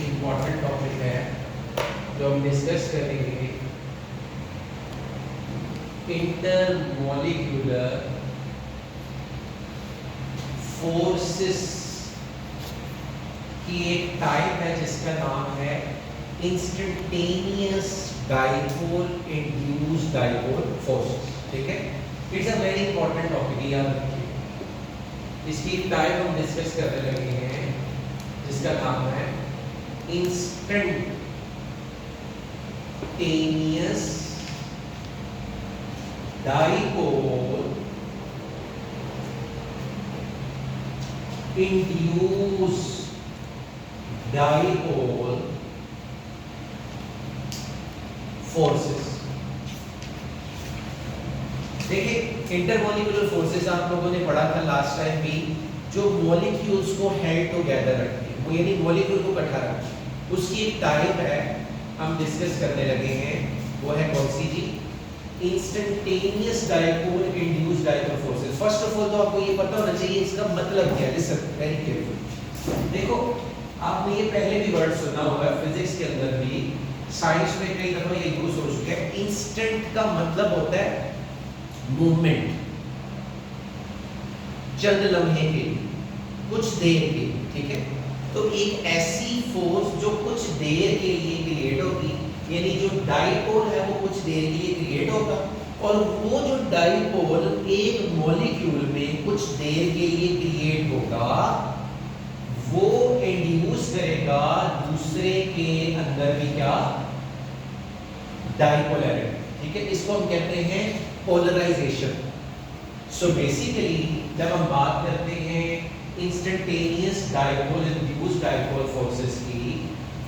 Important topic है जो हम डिस्कस करेंगे, इंटरमॉलिक्यूलर फोर्सेस की एक टाइप है जिसका नाम है instantaneous dipole induced dipole forces. ठीक है, it's a very important topic, याद रखिए। इसकी टाइप हम डिस्कस करने लगे हैं जिसका नाम है instantaneous dipole induced dipole forces. देखिए, इंटरमॉलिक्यूलर फोर्सेस आप लोगों ने पढ़ा था लास्ट टाइम भी, जो मॉलिक्यूल्स को हेल्ड टुगेदर रखती है, वो यानी मॉलिक्यूल को इकट्ठा रखती है, उसकी एक टाइप है हम डिस्कस करने लगे हैं। वो है कौन सी जी? Instantaneous dipole induced dipole forces. First of all तो आपको ये पता होना चाहिए इसका मतलब क्या है। Listen very careful. देखो, आपने ये पहले भी वर्ड सुना होगा फिजिक्स के अंदर भी, साइंस में कई दफा ये यूज हो चुका है। इंस्टेंट का मतलब होता है मूवमेंट, चंद लम्हे के, कुछ देर के। ठीक है, तो एक ऐसी फोर्स जो कुछ देर के लिए क्रिएट होगी, यानी जो डाइपोल है वो कुछ देर के लिए क्रिएट होगा, और वो जो डाइपोल एक मॉलिक्यूल में कुछ देर के लिए क्रिएट होगा वो इंड्यूस करेगा दूसरे के अंदर भी क्या? डाइपोलैरिटी। ठीक है, इसको हम कहते हैं पोलराइजेशन। सो बेसिकली जब हम बात करते हैं instantaneous dipole induced dipole forces की,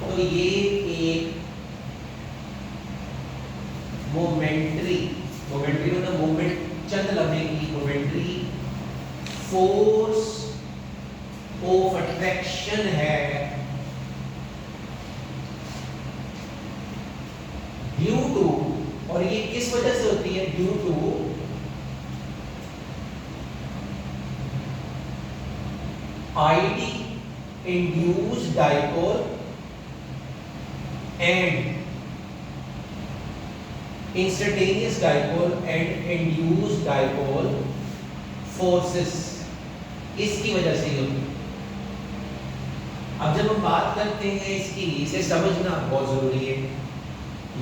तो ये एक मोमेंट्री मतलब मूवमेंट, चंद लम्हे की मोमेंट्री फोर्स ऑफ अट्रैक्शन है ड्यू टू, और ये किस वजह से होती है? Due to ID induced dipole and instantaneous dipole and induced dipole forces, इसकी वजह से ही होती है। अब जब हम बात करते हैं इसकी, इसे समझना बहुत जरूरी है।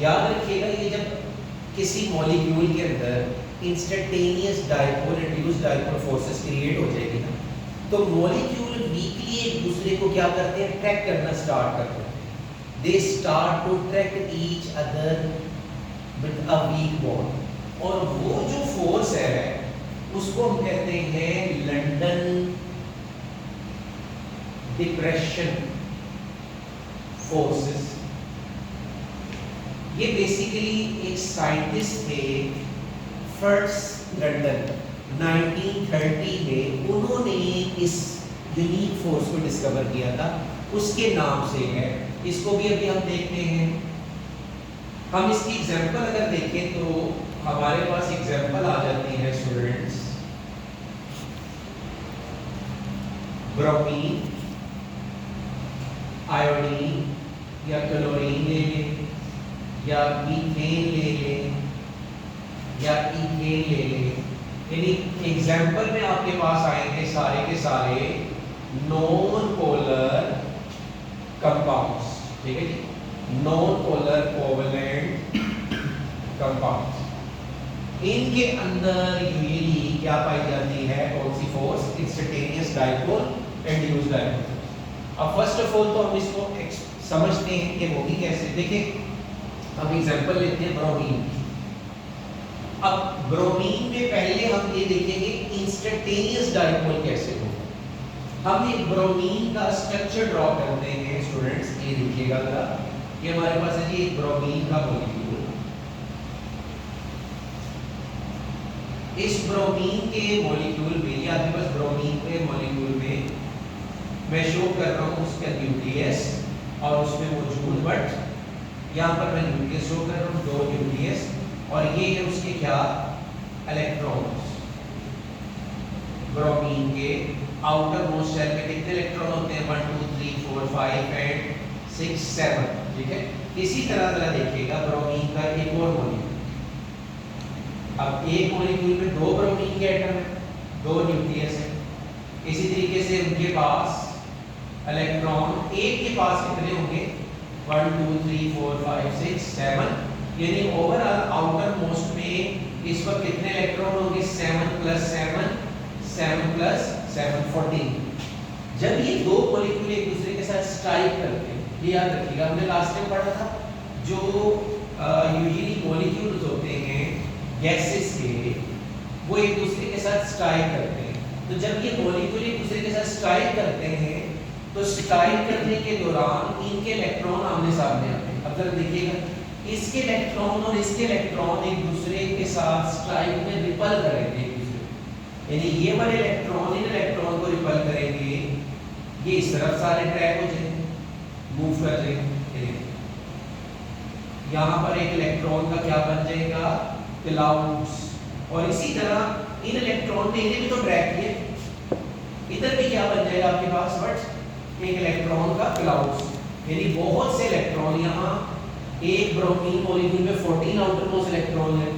याद रखिएगा, ये जब किसी मॉलिक्यूल के अंदर instantaneous dipole induced dipole forces create हो जाएगी ना, तो मॉलिक्यूल वीकली एक दूसरे को क्या करते हैं? ट्रैक करना स्टार्ट करते हैं। They start to track each other with a weak bond, और वो जो फोर्स है उसको हम कहते हैं लंदन डिप्रेशन फोर्सेस। ये बेसिकली एक साइंटिस्ट थे फर्स्ट लंदन 1930 में, उन्होंने इस यूनिक फोर्स को डिस्कवर किया था, उसके नाम से है। इसको भी अभी हम देखते हैं। हम इसकी एग्जांपल अगर देखें तो हमारे पास एग्जांपल आ जाती है स्टूडेंट्स, ब्रोमीन, आयोडीन या क्लोरीन ले लें, या मीथेन ले लें, या इथेन ले लें। यानी एग्जाम्पल में आपके पास आएंगे सारे के सारे नॉन पोलर कंपाउंड्स। ठीक है जी, नॉन पोलर कोवलेंट कंपाउंड्स। इनके अंदर यूजुअली क्या पाई जाती है? कौन सी force? Instantaneous dipole induced dipole. अब फर्स्ट ऑफ ऑल तो हम इसको समझते हैं कि होगी कैसे। देखिए, हम एग्जांपल लेते हैं ब्रोमीन। अब ब्रोमीन में पहले हम ये देखेंगे इंस्टेंटेनियस डाइपोल कैसे होगा। हम एक ब्रोमीन का स्ट्रक्चर ड्रॉ करते हैं स्टूडेंट्स, ये देखिएगा जरा। ये हमारे पास है जी एक ब्रोमीन का मॉलिक्यूल। इस ब्रोमीन के मॉलिक्यूल में, या आपके पास ब्रोमीन के मॉलिक्यूल में मैं शो कर रहा हूँ उसका न्यूक्लियस और उसमें मौजूद, बट यहाँ पर मैं न्यूक्लियस शो कर रहा हूँ, दो न्यूक्लियस, और ये है उसके क्या? इलेक्ट्रॉन्स। ब्रोमीन के आउटर मोस्ट शेल में कितने इलेक्ट्रॉन होते हैं? 1 2 3 4 5 एंड 6 7, ठीक है। इसी तरह जरा देखिएगा ब्रोमीन का एक और मॉलिक्यूल। अब एक मॉलिक्यूल में दो ब्रोमीन के एटम है, दो न्यूक्लियस है। इसी तरीके से उनके पास इलेक्ट्रॉन एक के पास कितने होंगे 1 2 3 4 5 6 7, यानी ओवरऑल आउटर मोस्ट में इस वक्त कितने इलेक्ट्रॉन होंगे 7 + 7 7 + 7 14। जब ये दो मॉलिक्यूल एक दूसरे के साथ स्ट्राइक करते हैं, ये याद रखिएगा, हमने लास्ट टाइम पढ़ा था जो यूजुअली मॉलिक्यूल्स होते हैं गैसेस के, वो एक दूसरे के साथ स्ट्राइक करते हैं। तो जब ये मॉलिक्यूल एक दूसरे के साथ स्ट्राइक करते हैं तो स्ट्राइक करने के दौरान इनके इलेक्ट्रॉन आमने सामने आते हैं। अब जरा देखिएगा, इसके इलेक्ट्रॉन और इसके इलेक्ट्रॉन एक दूसरे के साथ स्ट्राइक में रिपल करेंगे एक दूसरे, यानी ये वाले इलेक्ट्रॉन इन इलेक्ट्रॉन को रिपल करेंगे, ये इस तरफ सारे ट्रैक हो जाएंगे, मूव कर जाएंगे। यहाँ पर एक इलेक्ट्रॉन का क्या बन जाएगा क्लाउड्स, और इसी तरह इन इलेक्ट्रॉन ने इन्हें भी तो ड्रैग किया, इधर भी क्या बन जाएगा आपके पास बट एक इलेक्ट्रॉन का क्लाउड्स, यानी बहुत से इलेक्ट्रॉन। यहाँ एक ब्रोमीन मॉलिक्यूल में 14 आउटरमोस्ट इलेक्ट्रॉन है,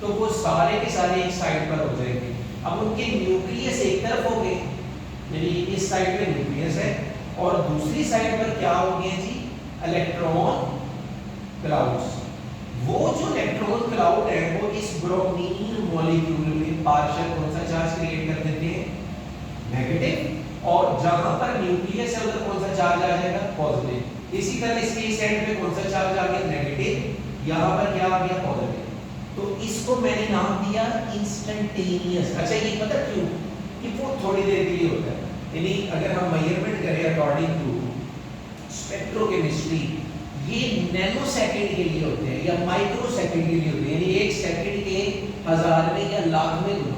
तो वो सारे के सारे एक साइड पर हो जाएंगे। अब उनके न्यूक्लियस एक तरफ हो गए, यानी इस साइड पे न्यूक्लियस है और दूसरी साइड पर क्या हो गए जी इलेक्ट्रॉन क्लाउड्स। वो जो इलेक्ट्रॉन क्लाउड है वो इस ब्रोमीन मॉलिक्यूल में पार्शियल कौन सा चार्ज क्रिएट कर देते हैं नेगेटिव, और जहां पर न्यूक्लियस है उधर कौन सा चार्ज आ जाएगा पॉजिटिव। इसी तरह इसके इस एंड पे कौन सा चार्ज आ गया नेगेटिव, यहां पर क्या आ गया पॉजिटिव। तो इसको मैंने नाम दिया इंस्टेंटेनियस। अच्छा ये पता क्यों, ये वो थोड़ी देर के लिए होता है, यानी अगर हम मेजरमेंट करें अकॉर्डिंग टू स्पेक्ट्रोकेमिस्ट्री ये नैनो सेकंड के लिए होते हैं या माइक्रो सेकंड के लिए होते हैं, यानी एक सेकंड के 1000 में या लाख में गुना,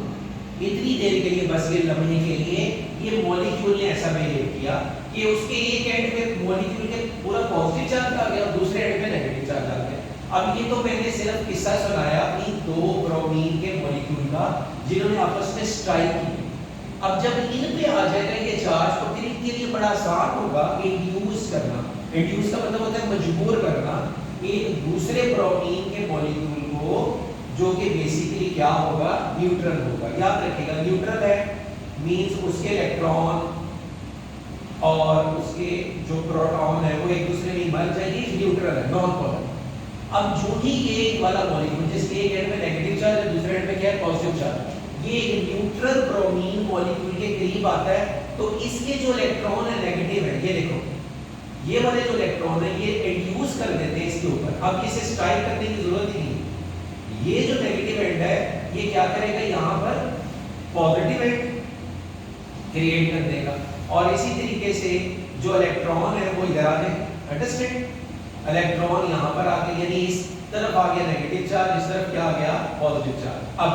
इतनी देर के लिए बस ये लम्हे के लिए ये मॉलिक्यूल ने ऐसा बिहेव किया कि उसके एक एंड पे मॉलिक्यूल के पूरा पॉजिटिव चार्ज आ गया और दूसरे एंड पे नेगेटिव चार्ज आ गया। अब ये तो मैंने सिर्फ किस्सा सुनाया इन दो ब्रोमीन के मॉलिक्यूल का जिन्होंने आपस में स्ट्राइक की। अब जब इन पे आ जाएगा ये चार्ज तो फिर इनके लिए बड़ा आसान होगा इंड्यूस करना। इंड्यूस का मतलब होता है मजबूर करना एक दूसरे ब्रोमीन के मॉलिक्यूल को, जो कि बेसिकली क्या होगा न्यूट्रल होगा। याद रखिएगा न्यूट्रल है मींस उसके इलेक्ट्रॉन और उसके जो प्रोटॉन है वो एक दूसरे में मर जाएंगे, न्यूट्रल है नॉन पोलर। अब जो ही ये वाला मॉलिक्यूल जिसके एक एंड में नेगेटिव चार्ज है दूसरे एंड में क्या है पॉजिटिव चार्ज, ये न्यूट्रल ब्रोमीन मॉलिक्यूल के करीब आता है तो इसके जो इलेक्ट्रॉन है नेगेटिव है, ये देखो ये वाले जो इलेक्ट्रॉन है ये इंड्यूस कर देते हैं इसके ऊपर। अब इसे स्ट्राइक करने की जरूरत ही नहीं, ये जो नेगेटिव एंड है ये क्या करेगा यहाँ पर पॉजिटिव एंड क्रिएट कर देगा, और इसी तरीके से जो इलेक्ट्रॉन है वो इधर आ जाए। अंडरस्टैंड, इलेक्ट्रॉन यहाँ पर आके यानी इस तरफ आ गया नेगेटिव चार्ज, इस तरफ क्या आ गया पॉजिटिव चार्ज। अब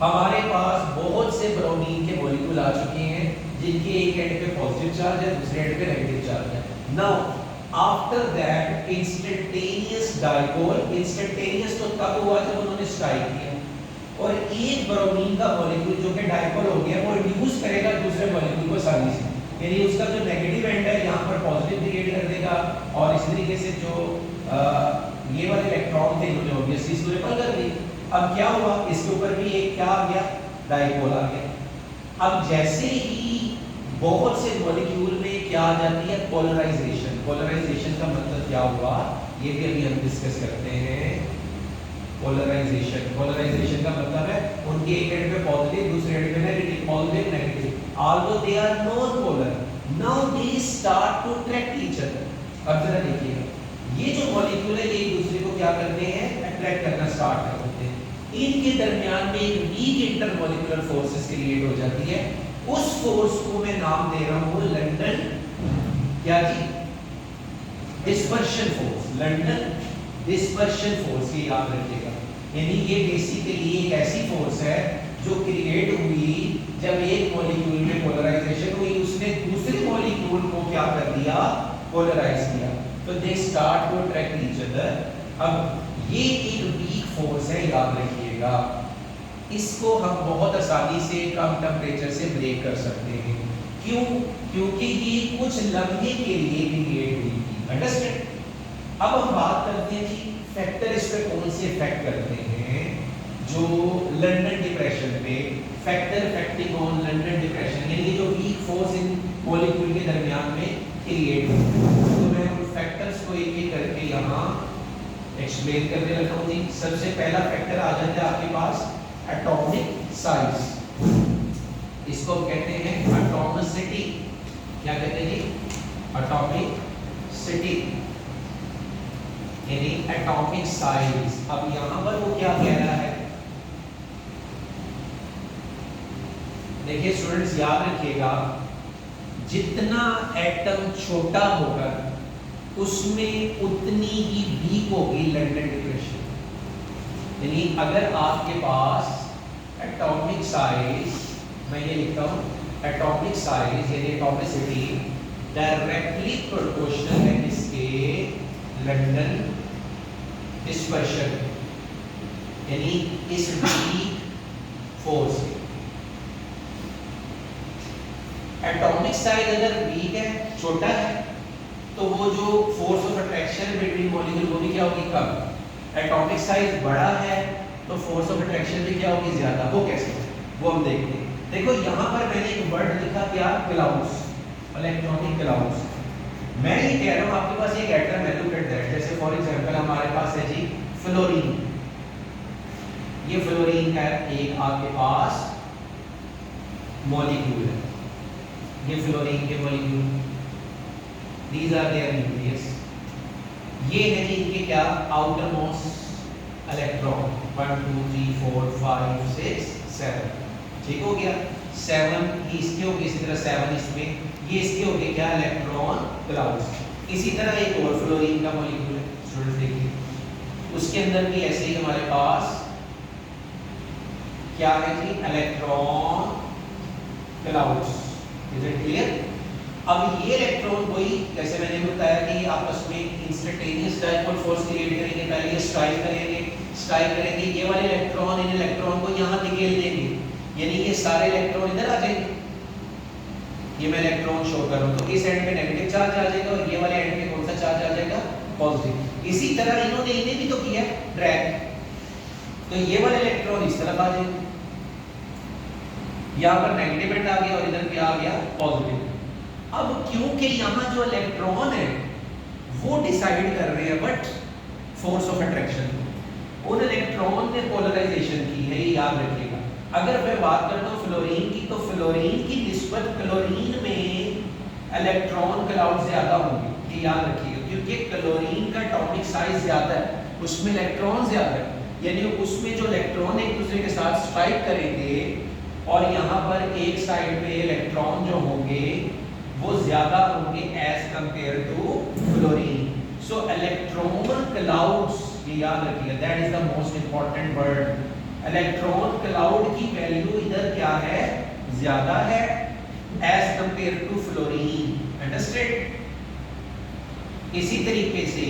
हमारे पास बहुत से ब्रोमीन के मॉलिक्यूल आ चुके हैं जिनके एक एंड पे पॉजिटिव चार्ज है दूसरे एंड पे नेगेटिव चार्ज है। Now after that instantaneous dipole, instantaneous तो तब हुआ जब उन्होंने स्ट्राइक किया, और एक ब्रोमीन का मॉलिक्यूल जो कि डाइपोल हो गया वो इंड्यूस करेगा दूसरे मॉलिक्यूल को आसानी से, यानी उसका जो नेगेटिव एंड है यहाँ पर पॉजिटिव क्रिएट कर देगा, और इस तरीके से जो ये वाले इलेक्ट्रॉन थे जो ऑब्वियसली इसको रिपल कर दी। अब क्या हुआ इसके ऊपर भी एक क्या आ गया डाइपोल आ गया। अब जैसे ही बहुत से मॉलिक्यूल में क्या आ जाती है पोलराइजेशन, पोलराइजेशन का मतलब क्या हुआ ये भी अभी हम डिस्कस करते हैं। पोलराइजेशन, पोलराइजेशन का मतलब है उनके एक एंड पे पॉजिटिव दूसरे एंड पे negative, positive negative, although they are non polar now they start to attract each other. अब जरा देखिएगा ये जो मॉलिक्यूल है ये एक दूसरे को क्या करते हैं अट्रैक्ट करना स्टार्ट कर देते हैं, इनके दरमियान में एक वीक इंटरमॉलिक्यूलर फोर्सेस क्रिएट हो जाती है। उस फोर्स को मैं नाम दे रहा हूं लंदन क्या जी dispersion force, London dispersion force, ये याद रखिएगा। यानी ये बेसिकली एक ऐसी फोर्स है जो क्रिएट हुई जब एक मॉलिक्यूल में पोलराइजेशन हुई, उसने दूसरे मॉलिक्यूल को क्या कर दिया पोलराइज किया, तो they start to attract each other. अब ये एक वीक फोर्स है याद रखिएगा, इसको हम बहुत आसानी से कम टेम्परेचर से ब्रेक कर सकते हैं। क्यों? क्योंकि ये कुछ लम्हे के लिए क्रिएट हुई थी, अंडरस्टैंड। अब हम बात करते हैं कि फैक्टर इस पे कौन से इफेक्ट करते हैं जो लंदन डिप्रेशन पे, factor affecting on London dispersion, यानी जो वीक फोर्स इन मॉलिक्यूल के दरमियान में क्रिएट होते हैं। तो मैं उन फैक्टर्स को एक एक करके यहाँ एक्सप्लेन करने लगा हूँ जी। सबसे पहला फैक्टर आ जाता है आपके पास एटॉमिक साइज, इसको कहते हैं एटॉमिसिटी। क्या कहते हैं जी? एटॉमिसिटी यानी एटॉमिक साइज। अब यहां पर वो क्या कह रहा है, देखिए स्टूडेंट्स याद रखिएगा, जितना एटम छोटा होगा उसमें उतनी ही वीक होगी लंदन डिप्रेशन। यानी अगर आपके पास एटॉमिक साइज, मैं ये लिखता हूं, एटॉमिक साइज यानी एटॉमिसिटी डायरेक्टली प्रोपोर्शनल है इसके लंदन डिस्पर्शन, यानी इस वीक फोर्स के। एटॉमिक साइज अगर वीक है, छोटा है, तो वो जो force of attraction between molecule वो भी क्या होगी? कम। एटॉमिक साइज बड़ा है तो फोर्स ऑफ अट्रैक्शन भी क्या होगी? ज्यादा। वो कैसे? वो हम देखते हैं। देखो यहाँ पर मैंने एक वर्ड लिखा, क्या? Clouds, electronic clouds. मैं ये कह रहा हूँ आपके पास एक एटम है, लुक एट दैट। जैसे फॉर एग्जांपल हमारे पास है जी फ्लोरीन। ये फ्लोरीन का एक आपके पास मॉलिक्यूल है, ये फ्लोरीन के molecule, these are their nucleus. ये है जी इनके क्या? आउटर मोस्ट इलेक्ट्रॉन, 1 2 3 4 5 6 7, ठीक हो गया। 7 ये इसके हो गए, इसी तरह 7 इसमें, ये इसके हो गए क्या? Electron clouds. इसी तरह एक और फ्लोरीन का मॉलिक्यूल है स्टूडेंट्स, देखिए उसके अंदर भी ऐसे ही हमारे पास क्या है जी? Electron clouds. Is it clear? अब ये इलेक्ट्रॉन वही, जैसे मैंने बताया कि आपस में इंस्टेंटेनियस डाइपोल फोर्स क्रिएट करेंगे, पहले ये स्ट्राइक करेंगे, ये वाले इलेक्ट्रॉन इन इलेक्ट्रॉन को यहाँ धकेल देंगे, यानी ये सारे इलेक्ट्रॉन इधर आ जाएंगे। ये मैं इलेक्ट्रॉन शो कर रहा हूँ, तो इस एंड पे नेगेटिव चार्ज आ जाएगा और ये वाले एंड पे कौन सा चार्ज आ जाएगा? पॉजिटिव। इसी तरह इन्होंने भी तो किया ड्रैग, तो ये वाले इलेक्ट्रॉन इस तरफ आ जाएंगे, यहाँ पर नेगेटिव एंड आ गया और इधर क्या आ गया? पॉजिटिव। अब क्योंकि यहाँ जो इलेक्ट्रॉन है वो डिसाइड कर रहे हैं बट फोर्स ऑफ अट्रैक्शन, उन इलेक्ट्रॉन ने पोलराइजेशन की है, ये याद रखिएगा। अगर मैं बात करता हूँ फ्लोरीन की, तो फ्लोरीन की निस्बत क्लोरीन में इलेक्ट्रॉन क्लाउड ज्यादा होंगे, ये याद रखिएगा, क्योंकि क्लोरीन का एटॉमिक साइज ज्यादा है, उसमें इलेक्ट्रॉन ज्यादा है, यानी उसमें जो इलेक्ट्रॉन एक दूसरे के साथ स्ट्राइक करेंगे और यहाँ पर एक साइड पे इलेक्ट्रॉन जो होंगे वो ज्यादा होंगे as compare to fluorine. So electron clouds, ये याद रखिएगा, that is the most important word. Electron cloud की वैल्यू इधर क्या है? ज्यादा है as compare to fluorine. Understand? इसी तरीके से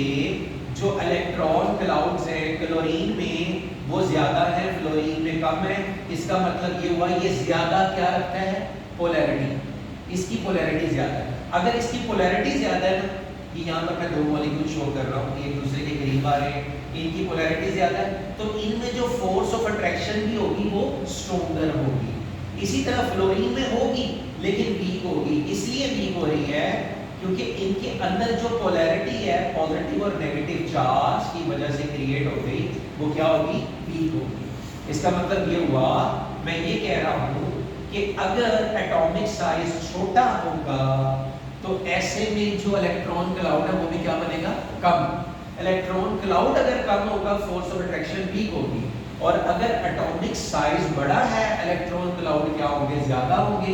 जो इलेक्ट्रॉन क्लाउड्स है क्लोरीन में वो ज्यादा है, फ्लोरीन में कम है। इसका मतलब ये हुआ ये ज्यादा क्या रखता है? पोलैरिटी, इसकी पोलैरिटी ज्यादा है। अगर इसकी पोलैरिटी ज्यादा है ना, कि यहाँ पर मैं दो मॉलिक्यूल शो कर रहा हूँ, एक दूसरे के करीब आ रहे हैं, इनकी पोलैरिटी ज्यादा है, तो इनमें जो फोर्स ऑफ अट्रैक्शन भी होगी वो स्ट्रॉन्गर होगी। इसी तरह फ्लोरीन में होगी लेकिन वीक होगी। इसलिए वीक हो रही है क्योंकि इनके अंदर जो पोलैरिटी है पॉजिटिव और नेगेटिव चार्ज की वजह से क्रिएट हो गई, वो क्या होगी? वीक होगी। इसका मतलब ये हुआ, मैं ये कह रहा हूँ कि अगर एटॉमिक साइज छोटा होगा तो ऐसे में जो इलेक्ट्रॉन क्लाउड है वो भी क्या बनेगा? कम। इलेक्ट्रॉन क्लाउड अगर कम होगा फोर्स ऑफ अट्रैक्शन वीक होगी, और अगर एटॉमिक साइज बड़ा है इलेक्ट्रॉन क्लाउड क्या होंगे? ज्यादा होंगे।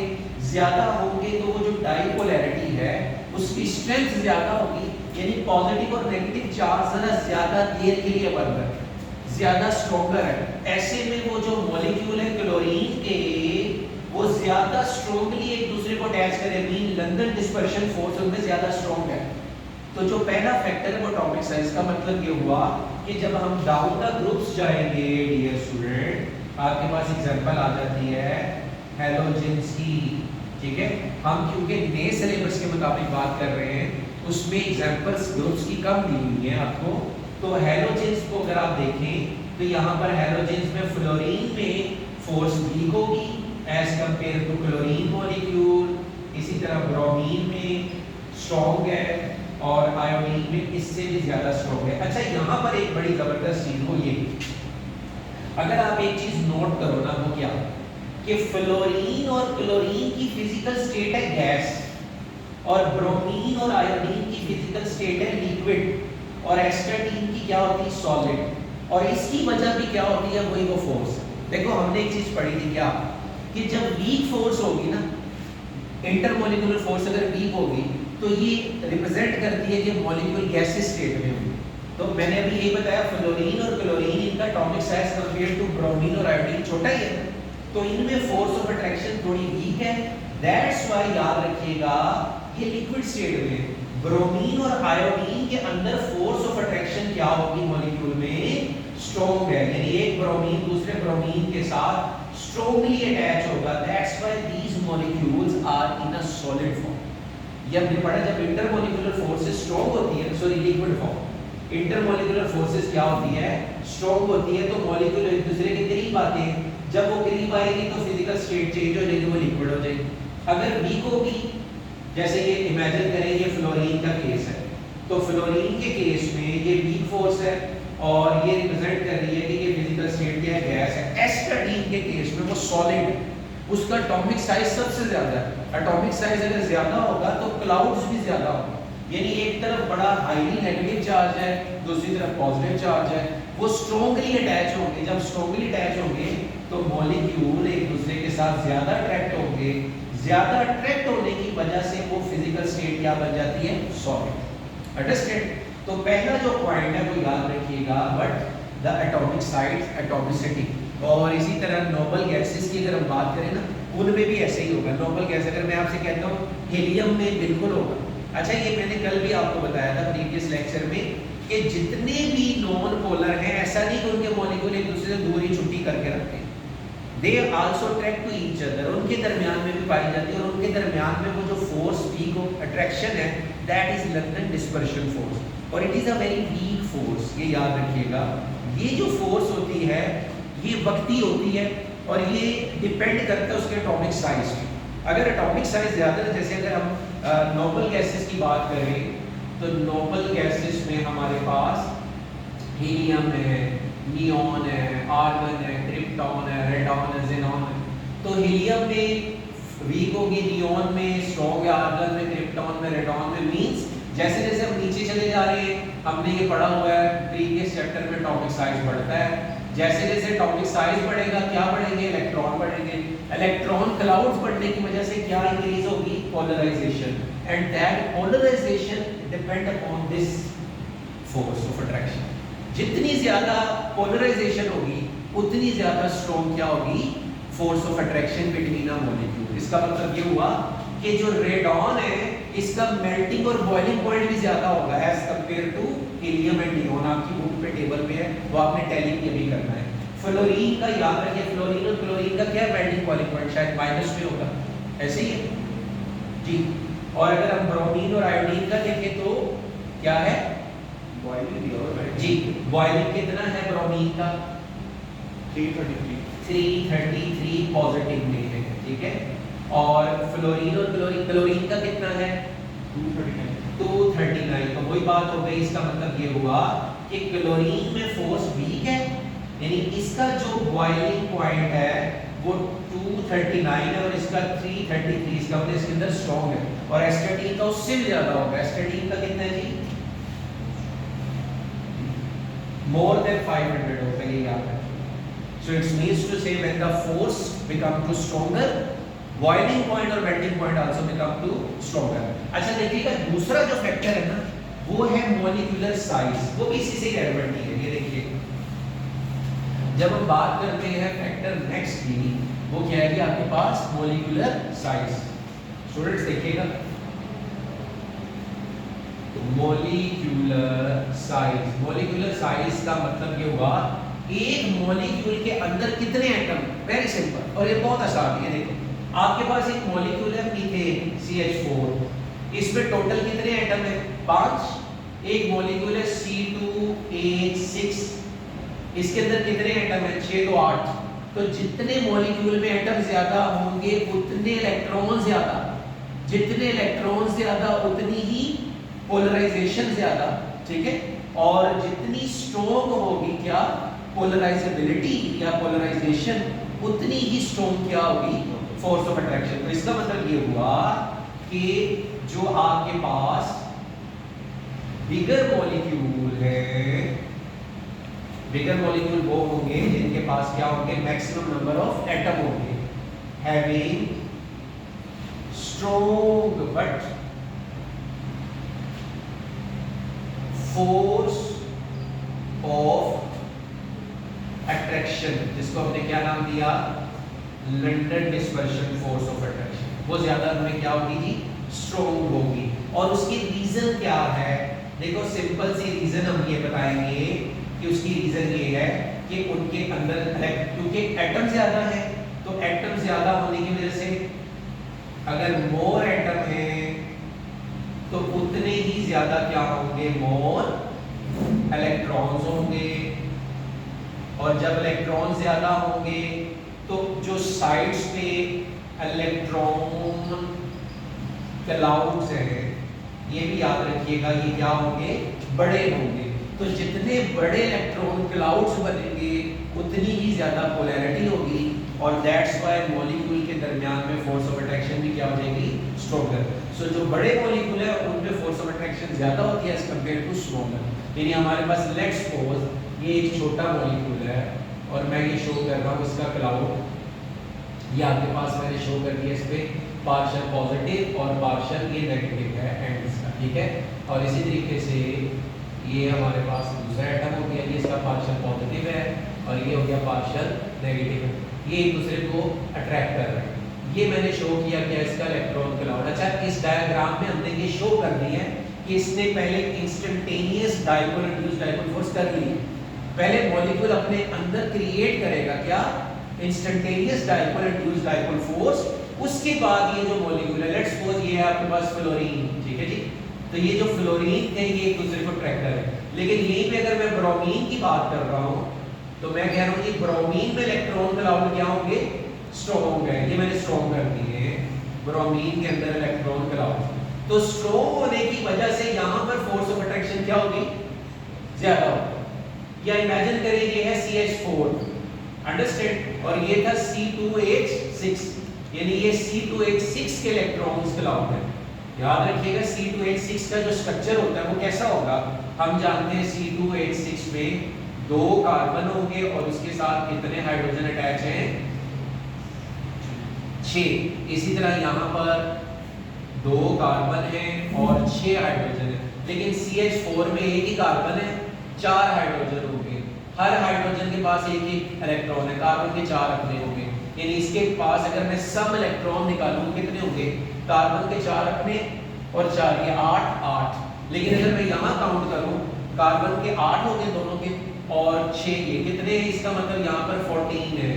ज्यादा होंगे तो वो जो डाइपोलैरिटी है उसकी स्ट्रेंथ ज्यादा होगी, यानी पॉजिटिव और नेगेटिव चार्ज जरा ज्यादा देर के लिए बन रहे हैं, ज्यादा स्ट्रॉन्गर है। ऐसे में वो जो मॉलिक्यूल है क्लोरीन के वो ज्यादा स्ट्रॉन्गली एक दूसरे को अटैच करेंगे, लंदन डिस्पर्शन फोर्स उनमें ज्यादा स्ट्रॉन्ग है। तो जो पहला फैक्टर है वो एटॉमिक साइज का मतलब ये हुआ कि जब हम डाउन द ग्रुप्स जाएंगे डियर स्टूडेंट, आपके पास एग्जांपल आ जाती है हैलोजेंस की, ठीक है। हम क्योंकि नए सिलेबस के मुताबिक बात कर रहे हैं, उसमें एग्जांपल्स ग्रुप्स की कम दी हुई है आपको। तो हैलोजेंस को अगर आप देखें तो यहाँ पर हैलोजेंस में फ्लोरीन में फोर्स वीक होगी as compare to chlorine molecule, इसी तरह ब्रोमीन में स्ट्रॉन्ग है और आयोडीन में इससे भी ज्यादा स्ट्रॉन्ग है। अच्छा यहाँ पर एक बड़ी जबरदस्त चीज हो ये, अगर आप एक चीज नोट करो ना, वो क्या कि फ्लोरीन और क्लोरीन की फिजिकल स्टेट है गैस और ब्रोमीन और आयोडीन की फिजिकल स्टेट है लिक्विड और एस्टाटीन की क्या होती है सॉलिड, और इसकी वजह भी क्या होती है वही वो फोर्स। देखो हमने एक चीज पढ़ी थी क्या कि जब वीक फोर्स होगी ना, इंटरमोलिकुलर फोर्स अगर वीक होगी तो ये रिप्रेजेंट करती है कि मॉलिक्यूल गैसियस स्टेट में होगी। तो मैंने अभी ये बताया फ्लोरीन और क्लोरीन इनका atomic size compare to bromine और आयोडीन छोटा ही है, तो इनमें फोर्स ऑफ अट्रैक्शन थोड़ी वीक है। दैट्स व्हाई याद रखिएगा ये लिक्विड स्टेट में ब्रोमीन और आयोडीन के अंदर फोर्स ऑफ अट्रैक्शन क्या होगी मॉलिक्यूल में स्ट्रॉन्ग है, यानी एक ब्रोमीन दूसरे ब्रोमीन के साथ strongly attach होगा। That's why these molecules are in a solid form। ये हमने पढ़ा जब intermolecular forces strong होती है, sorry liquid form, intermolecular forces क्या होती है strong होती है, तो molecule एक दूसरे के करीब आते हैं, जब वो करीब आएगी तो physical state change हो जाएगी, वो liquid हो जाएगी। अगर weak होगी, जैसे ये इमेजिन करें ये फ्लोरीन का केस है, तो फ्लोरीन के केस में ये weak force है और ये रिप्रेजेंट कर रही है कि ये फिजिकल स्टेट क्या है गैस है। एस्टाटीन के केस में वो सॉलिड है, उसका एटॉमिक साइज सबसे ज्यादा है। एटॉमिक साइज अगर ज्यादा होगा तो क्लाउड्स भी ज्यादा होगा, यानी एक तरफ बड़ा हाईली नेगेटिव चार्ज है, दूसरी तरफ पॉजिटिव चार्ज है, वो स्ट्रांगली अटैच होंगे। जब स्ट्रांगली अटैच होंगे तो मॉलिक्यूल एक दूसरे के साथ ज्यादा अट्रैक्ट होंगे, ज्यादा अट्रैक्ट होने की वजह से वो फिजिकल स्टेट क्या बन जाती है सॉलिड। अंडरस्टैंड? तो पहला जो पॉइंट है वो याद रखिएगा, but the atomic size atomicity. और इसी तरह नोबल गैसेस की अगर हम बात करें ना, उनमें भी ऐसे ही होगा। नोबल गैस अगर मैं आपसे कहता हूँ हीलियम में बिल्कुल होगा। अच्छा ये मैंने कल भी आपको बताया था प्रीवियस लेक्चर में कि जितने भी नॉन पोलर हैं ऐसा नहीं कि उनके मॉलिक्यूल एक दूसरे से दूर ही छुट्टी करके रखते हैं, they also attract to each other, उनके दरमियान में भी पाई जाती है। और उनके दरमियान में वो जो फोर्स वीक ऑफ अट्रैक्शन है that is London dispersion force, और it is a very weak force. ये याद रखिएगा, ये जो फोर्स होती है ये वक्ती होती है और ये डिपेंड करता है उसके एटॉमिक साइज पे। अगर एटॉमिक साइज ज्यादा है, जैसे अगर हम नोबल गैसेस की बात करें तो नोबल गैसेस में हमारे पास हीलियम है, नियॉन है, आर्गन है, क्रिप्टॉन है, रेडॉन है, ज़ेनॉन है। तो हीलियम में वीक होगी, नियॉन में स्ट्रॉन्ग है, आर्गन में, क्रिप्टॉन में, रेडॉन में। मींस जैसे जैसे हम नीचे चले जा रहे हैं, हमने ये पढ़ा हुआ है प्रीवियस चैप्टर में, एटॉमिक साइज बढ़ता है। जैसे जैसे एटॉमिक साइज बढ़ेगा क्या बढ़ेंगे, इलेक्ट्रॉन बढ़ेंगे। इलेक्ट्रॉन क्लाउड्स बढ़ने की वजह से क्या इंक्रीज होगी, polarization, and that polarization depend upon this force of attraction. जितनी ज्यादा पोलराइजेशन होगी उतनी ज्यादा स्ट्रॉन्ग क्या होगी, force of attraction between a molecule. इसका मतलब ये हुआ कि जो रेडॉन है इसका मेल्टिंग और बॉइलिंग पॉइंट भी ज्यादा होगा as compare to helium and neon. आपकी बुक पे टेबल पे है, वो आपने टैली में भी करना है। फ्लोरीन का याद रखिए, फ्लोरीन और क्लोरीन का क्या मेल्टिंग बॉइलिंग पॉइंट शायद माइनस में होगा, ऐसे ही है जी। और अगर हम ब्रोमीन और आयोडीन का देखें तो क्या है, बॉइलिंग जी। बॉइलिंग कितना है ब्रोमीन का, 333 पॉजिटिव में है, ठीक है। और फ्लोरीन और क्लोरीन का कितना है, 239। तो वही बात हो गई, इसका मतलब ये हुआ कि क्लोरीन में फोर्स वीक है, यानी इसका जो बॉइलिंग पॉइंट है वो 239 है और इसका 333, इसका मतलब इसके अंदर स्ट्रॉन्ग है। और एस्टाटीन का उससे भी ज्यादा होगा। एस्टाटीन का कितना है जी, मोर देन 500 होता है, ये याद है। So it means to say when the force become too stronger, boiling point और melting point also become too stronger। अच्छा देखिएगा दूसरा जो फैक्टर है ना वो है मॉलिक्यूलर साइज, वो भी इसी से रेलेवेंट है। ये देखिए जब हम बात करते हैं फैक्टर नेक्स्ट की, वो क्या है कि आपके पास मॉलिक्यूलर साइज। स्टूडेंट्स देखिएगा मॉलिक्यूलर साइज, मॉलिक्यूलर साइज का मतलब ये हुआ एक मॉलिक्यूल के अंदर कितने एटम। वेरी सिंपल, और ये बहुत आसान है। देखो आपके पास एक मॉलिक्यूल है मीथेन CH4, इसमें टोटल कितने एटम है, 5, एक मॉलिक्यूल है C2H6, इसके अंदर कितने एटम है 6 तो 8, तो जितने मॉलिक्यूल में एटम ज्यादा होंगे उतने इलेक्ट्रॉन ज्यादा, जितने इलेक्ट्रॉन ज्यादा उतनी ही पोलराइजेशन ज्यादा, ठीक है, और जितनी स्ट्रॉन्ग होगी क्या पोलराइजेबिलिटी या पोलराइजेशन उतनी ही स्ट्रॉन्ग क्या होगी फोर्स ऑफ अट्रैक्शन। तो इसका मतलब ये हुआ कि जो आपके पास बिगर मॉलिक्यूल है, बिगर मॉलिक्यूल वो होंगे जिनके पास क्या होंगे मैक्सिमम नंबर ऑफ एटम होंगे, having strong but force of attraction, जिसको हमने क्या नाम दिया London dispersion force of attraction, वो ज्यादा हमें क्या होगी जी स्ट्रॉन्ग होगी। और उसकी रीजन क्या है, देखो सिंपल सी रीजन हम ये बताएंगे कि उसकी रीजन ये है कि उनके अंदर क्योंकि एटम ज्यादा है, तो एटम ज्यादा होने की वजह से अगर मोर एटम है तो उतने ही ज्यादा क्या होंगे मोर इलेक्ट्रॉन्स होंगे, और जब इलेक्ट्रॉन ज्यादा होंगे तो जो साइड्स पे इलेक्ट्रॉन क्लाउड्स हैं, ये भी याद रखिएगा ये क्या होंगे बड़े होंगे, तो जितने बड़े इलेक्ट्रॉन क्लाउड्स बनेंगे उतनी ही ज्यादा पोलैरिटी होगी, और दैट्स व्हाई मॉलिक्यूल के दरमियान में फोर्स ऑफ अट्रैक्शन भी क्या हो जाएगी स्ट्रॉन्गर। सो जो बड़े मॉलिक्यूल है उनमें फोर्स ऑफ अट्रैक्शन ज्यादा होती है एज कंपेयर टू स्मॉलर। यानी हमारे पास लेट्स सपोज ये एक छोटा मॉलिक्यूल है और मैं ये शो कर रहा हूँ इसका क्लाउड, ये आपके पास मैंने शो कर दिया, इस पे पार्शियल पॉजिटिव और पार्शियल ये नेगेटिव है एंड इसका, ठीक है। और इसी तरीके से ये हमारे पास दूसरा एटम हो गया, ये इसका पार्शियल पॉजिटिव है और ये हो गया पार्शियल नेगेटिव, ये एक दूसरे को अट्रैक्ट कर रहे हैं। ये मैंने शो किया क्या इसका इलेक्ट्रॉन क्लाउड। अच्छा, इस डायग्राम में हमने ये शो कर दी है कि इसने पहले instantaneous dipole induced dipole force कर ली, पहले मॉलिक्यूल अपने अंदर क्रिएट करेगा क्या instantaneous dipole induced dipole force, उसके बाद ये जो मॉलिक्यूल है लेट्स सपोज ये है आपके पास फ्लोरीन, ठीक है जी, तो ये जो फ्लोरीन है ये एक दूसरे को ट्रैक कर रहे हैं। लेकिन यहीं पे अगर मैं ब्रोमीन की बात कर रहा हूँ तो मैं कह रहा हूँ कि ब्रोमीन में इलेक्ट्रॉन क्लाउड क्या होंगे स्ट्रॉन्ग है, ये मैंने स्ट्रॉन्ग कर दी है ब्रोमीन के अंदर इलेक्ट्रॉन क्लाउड, तो स्ट्रॉन्ग होने की वजह से यहाँ पर फोर्स ऑफ अट्रैक्शन क्या होगी ज्यादा होगी। या इमेजिन करें ये है CH4 अंडरस्टैंड, और ये था C2H6, यानी ये C2H6 के इलेक्ट्रॉन्स क्लाउड है। याद रखिएगा C2H6 का जो स्ट्रक्चर होता है वो कैसा होगा, हम जानते हैं C2H6 में 2 कार्बन होंगे और उसके साथ कितने हाइड्रोजन अटैच हैं 6। इसी तरह यहाँ पर 2 कार्बन हैं और 6 हाइड्रोजन है, लेकिन CH4 में एक ही कार्बन है 4 हाइड्रोजन होंगे, हर हाइड्रोजन के पास एक ही इलेक्ट्रॉन है, कार्बन के 4 अपने होंगे, यानी इसके पास अगर मैं सब इलेक्ट्रॉन निकालूं कितने होंगे कार्बन के 4 अपने और 4 ये 8। लेकिन अगर मैं यहाँ काउंट करूँ कार्बन के 8 होंगे दोनों के और 6 ये कितने हैं, इसका मतलब यहाँ पर 14 है।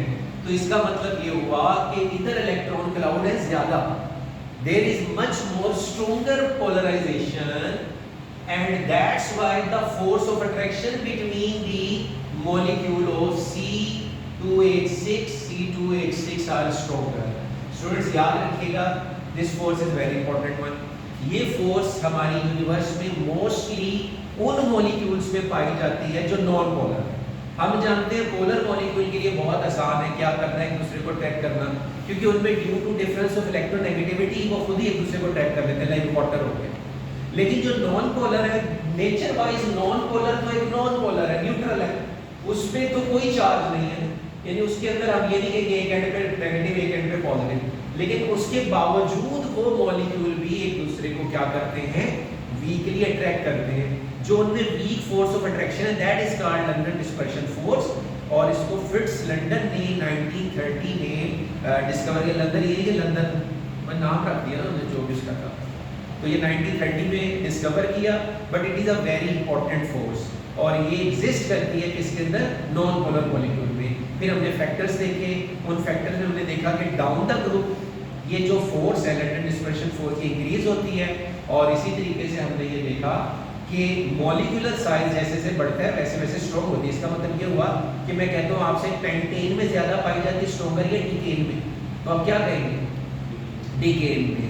तो इसका मतलब ये हुआ कि इधर इलेक्ट्रॉन क्लाउड है ज्यादा, there is much more stronger polarization and that's why the force of attraction between the molecule of C2H6 are stronger. Students याद रखिएगा this force is very important one. ये force हमारी यूनिवर्स में mostly उन molecules में पाई जाती है जो नॉन पोलर है। हम जानते हैं पोलर मॉलिक्यूल के लिए बहुत आसान है क्या करना है एक दूसरे को ट्रैक करना, क्योंकि उनमें due to difference of electronegativity वो खुद ही एक दूसरे को ट्रैक कर लेते हैं लाइक वाटर हो गया। लेकिन जो नॉन पोलर है नेचर वाइज नॉन पोलर तो एक नॉन पोलर है न्यूट्रल है, उसमें तो कोई चार्ज नहीं है, यानी उसके अंदर हम ये नहीं कहेंगे एक एंड पे नेगेटिव एक एंड पे पॉजिटिव, लेकिन उसके बावजूद वो मॉलिक्यूल भी एक दूसरे को क्या करते हैं वीकली अट्रैक्ट करते हैं। जो उनमें वीक फोर्स ऑफ अट्रैक्शन है that is called London dispersion force, और इसको फिट्स लंदन ने 1930 में डिस्कवर किया। लंदन ये लंदन मैं नाम रख दिया ना उन्होंने 24 का था, तो ये 1930 में डिस्कवर किया, but it is a very important force और ये एग्जिस्ट करती है किसके अंदर नॉन पोलर मॉलिक्यूल में। फिर हमने फैक्टर्स देखे, उन फैक्टर्स में हमने देखा कि डाउन द ग्रुप ये जो फोर्स है लेटेंट डिस्पर्शन फोर्स ये इंक्रीज होती है। और इसी तरीके से हमने ये देखा कि मॉलिक्यूलर साइज जैसे जैसे बढ़ता है वैसे वैसे स्ट्रॉन्ग होती है। इसका मतलब ये हुआ कि मैं कहता हूँ आपसे पेंटेन में ज़्यादा पाई जाती है स्ट्रॉन्गर या डिकेन में, तो आप क्या कहेंगे? डिकेन में।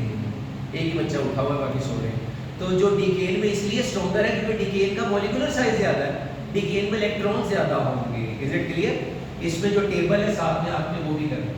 एक ही बच्चा उठा हुआ है बाकी सो रहे हैं। तो जो डिकेन में इसलिए स्ट्रॉन्गर है क्योंकि डिकेन का मॉलिक्यूलर साइज ज़्यादा है, डिकेन में इलेक्ट्रॉन ज़्यादा होंगे। Is it clear? इसमें जो टेबल है साथ में आपने वो भी करना।